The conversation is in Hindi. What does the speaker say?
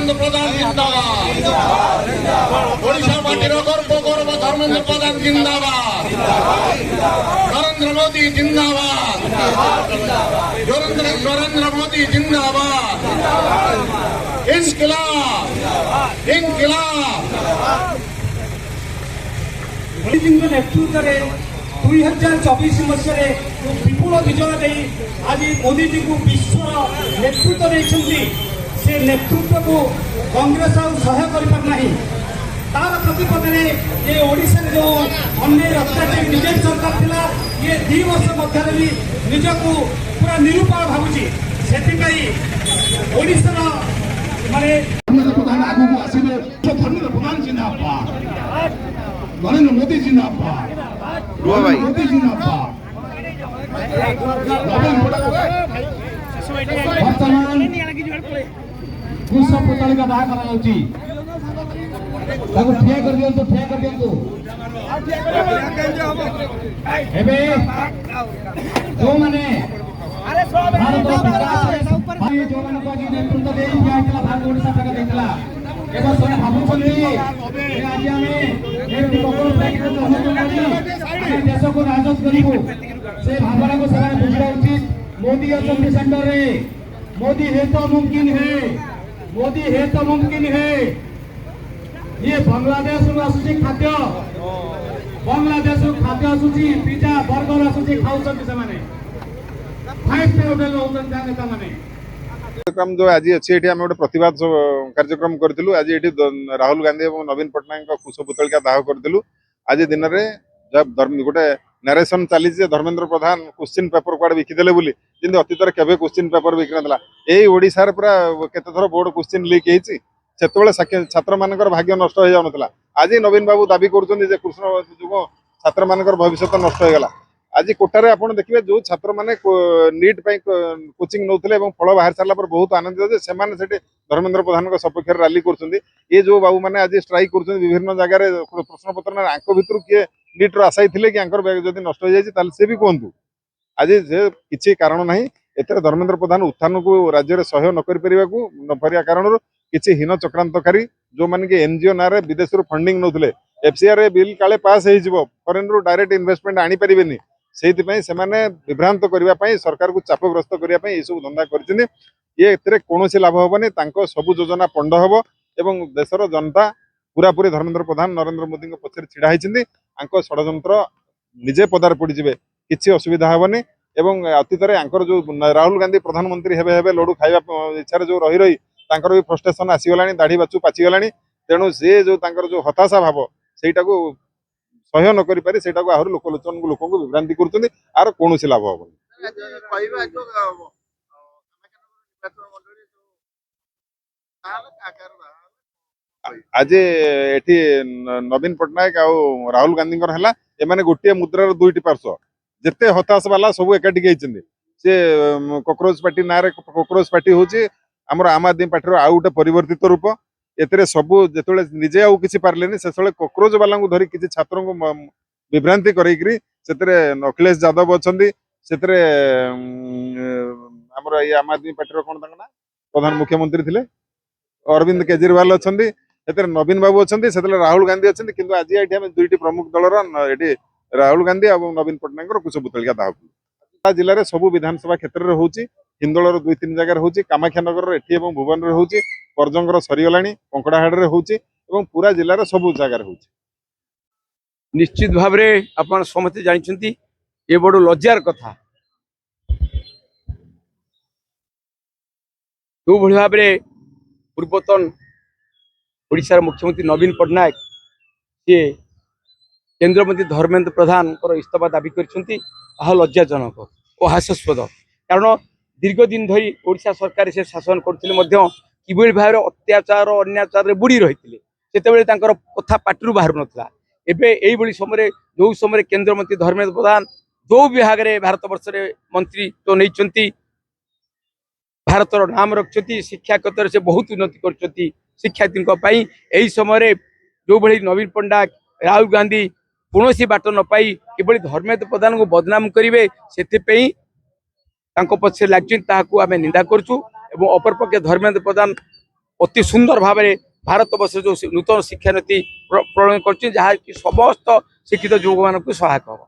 धर्मेंद्र प्रधान जिंदाबाद। ओडिशा माटीर गर्व गौरव धर्मेंद्र प्रधान जिंदाबाद। नरेंद्र मोदी जिंदाबाद। नरेंद्र मोदी जिंदाबाद। इंकलाब इंकलाब। मोदी नेतृत्व में 2024 मसीह विपुल विजय दे आज मोदी जी को विश्व नेतृत्व नहीं से नेतृत्व को कांग्रेस सहाय करना तार प्रतिपद में ये ओडिशा जो अन्य अत्याचारी बीजेपी सरकार थिला ये 2 वर्ष मध्य भी निजको पूरा निरूपाय भावुची से ओडिशा माने प्रधान आगु को आसिबे धर्मेंद्र प्रधान जिंदाबाद। नरेंद्र मोदी जिंदाबाद। मोदी जिंदाबाद। वर्तमान कुश पुतलिका बाहा कराउची ताको ठिया कर दियंतु एबे जो माने भारत भाई जो माने को नेतृत्व दे दिया भारत ओडिशा तक देला एबे सोने भाबुछन्ती आज हमें एक कपल प्रेक्षक देश को राजद करिबो से भावना को सदा बुझा उचित। मोदी असंति सेंटर रे मोदी है तो मुमकिन है। मोदी है तो मुमकिन है। ये बांग्लादेश आसूची खाद्य बांग्लादेश खाद्य आसूची पिज्जा बर्गर आसूची खाउछन से माने 5 स्टार होटल होतन नेता माने कार्यक्रम जो आज अच्छी ये गोटे प्रतिवाद कार्यक्रम करूँ। आज ये राहुल गांधी और नवीन पट्टनायक कुश पुतलिका दाह करूँ। आज दिन में जब गोटे नारेसन चली धर्मेंद्र प्रधान क्वेश्चन पेपर कुआड़े विकिदेले बोली जमी अतीत केवे क्वेश्चन पेपर विक ना यही ओडिशार पूरा केते थर बोर्ड क्वेश्चन लीक होती से छात्र मान भाग्य नष्ट हो जाऊला। आज नवीन बाबू दाबी कर कृष्ण जुग छात्र मान भविष्य नष्ट हो गला। आज कोटारे आप देखिए जो छात्र मैंने नीट कोचिंग नौते फल बाहर सारा बहुत आनंदित से धर्मेंद्र प्रधान सपक्ष रैली कर जो बाबू मैंने आज स्ट्राइक कर विभिन्न जगह प्रश्न पत्र आंक भर किए नीट्र आशायी थे कि जब नष्ट हो जाए सी भी कहतु आज किसी कारण ना एथर धर्मेंद्र प्रधान उत्थान को राज्य में सहयोग न कर कारण किसी हीन चक्रांतकारी जो मैंने एनजीओ ना विदेश फंडिंग नौते एफसीआर बिल काले पास हो फरेन रु डायरेक्ट इन्वेस्टमेंट आनी पारे से विभ्रांत करने सरकार को चापग्रस्त करने ये सब धंदा कर कौन लाभ हेनी सबू योजना पंड हम एवं देशर जनता पूरा पूरी धर्मेंद्र प्रधान नरेंद्र मोदी पक्षर छिड़ा होती षड्यंत्र निजे पदार पड़े किसी असुविधा हेनी एवं अतीत जो राहुल गांधी प्रधानमंत्री हे लडू खाଇବା इच्छा जो रही रही भी फ्रस्ट्रेशन आसीगला दाढ़ी बाचू पाचिगला तेणु सी जो जो हताशा भाव सेटा को सहयोग न करि पारे सेटा को आहर लोकलोचन लोक विभ्रांति कर आर कौन लाभ हम आज एटी नवीन पट्टनायक आ राहुल गांधी एमाने गोटे मुद्रार दुईटी पार्श्व जिते हताश वाला सब एकाठी से कॉकरोच पार्टी ना कॉकरोच पार्टी हूँ आम आम आदमी पार्टी आउ गोटे परिवर्तित रूप एते सबू जो निजे आउ किसी पारे से कॉकरोच वाला धरी किसी छात्र को विभ्रांति कर अखिलेश यादव अच्छा आमर ये आम आदमी पार्टी कौन ना प्रधान मुख्यमंत्री थे अरविंद केजरीवाल अच्छा नवीन बाबू अच्छा राहुल गांधी अच्छा कि आज ये दुईटी प्रमुख दलर ये राहुल गांधी और नवीन पट्टनायक कुश पुतलिका दाह जिले में सबू विधानसभा क्षेत्र में होची हिंदोलर 2-3 जगह होची कामाख्यानगर एटी भुवन में होची परजंगर सरीगला कंकड़ाहाड़ में होची पूरा जिलार सबू जगह होची। निश्चित भाव में आपण समस्ते जानते ये बड़ लज्जार कथा जो भाव में पूर्वतन ओडिशार मुख्यमंत्री नवीन पट्टनायक सी केंद्र मंत्री धर्मेंद्र प्रधान इस्तीफा दाबी कर लज्जाजनक और हास्यास्पद कारण दीर्घ दिन धरी ओडिशा सरकार से शासन करते किभली भाव अत्याचार अन्याचार बुड़ी रही से कथा पार्टी बाहर नाला एवं समय जो समय केंद्र मंत्री धर्मेंद्र प्रधान जो विभाग में भारत वर्ष मंत्री तो नहीं भारतर नाम रखिंट शिक्षा क्षेत्र से बहुत उन्नति कर शिक्षार्थी यही समय जो भाई नवीन पट्टनायक राहुल गांधी कौन बाट न पाई किभली धर्मेंद्र प्रधान को बदनाम करेंगे से पछे लगे आम निंदा करूँ अपरपक्षे धर्मेंद्र प्रधान अति सुंदर भाव में भारत वर्ष जो नूतन शिक्षा नीति प्रणयन कर समस्त शिक्षित युवक मान सहायक हम।